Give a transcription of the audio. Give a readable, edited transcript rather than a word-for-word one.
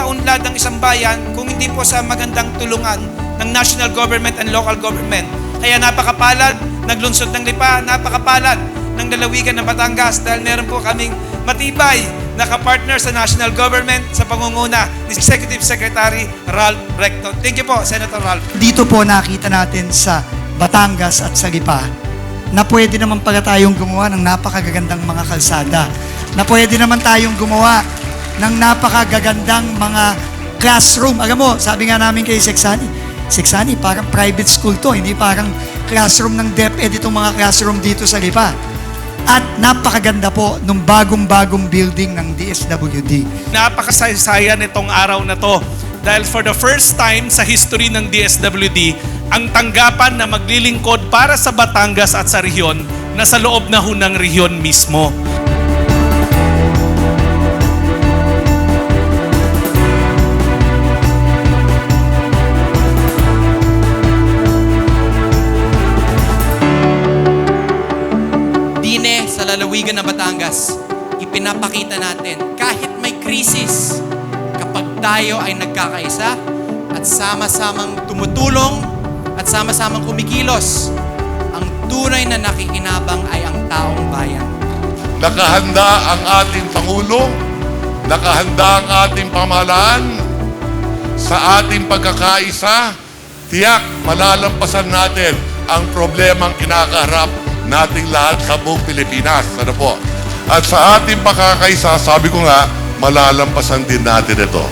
maunlad ang isang bayan kung hindi po sa magandang tulungan ng national government and local government. Kaya napakapalad, naglunsod ng Lipa, napakapalad ng lalawigan ng Batangas dahil meron po kaming matibay na kapartner sa national government sa pangunguna ni Executive Secretary Ralph Recto. Thank you po, Senator Ralph. Dito po nakita natin sa Batangas at sa Lipa na pwede naman pala tayong gumawa ng napakagagandang mga kalsada, na pwede naman tayong gumawa ng napakagagandang mga classroom. Alam mo, sabi nga namin kay Seksani, parang private school to, hindi parang classroom ng DepEd itong mga classroom dito sa Lipa. At napakaganda po nung bagong-bagong building ng DSWD. Napakasaysayan itong araw na to dahil for the first time sa history ng DSWD, ang tanggapan na maglilingkod para sa Batangas at sa rehiyon na sa loob na ho ng rehiyon mismo. Sa lalawigan ng Batangas, ipinapakita natin kahit may krisis, kapag tayo ay nagkakaisa at sama-samang tumutulong at sama-samang kumikilos, ang tunay na nakikinabang ay ang taong bayan. Nakahanda ang ating Pangulo, nakahanda ang ating pamahalaan sa ating pagkakaisa, tiyak malalampasan natin ang problemang kinakaharap nating lahat sa buong Pilipinas. Ano po? At sa ating pagkakaisa, sabi ko nga, malalampasan din natin ito.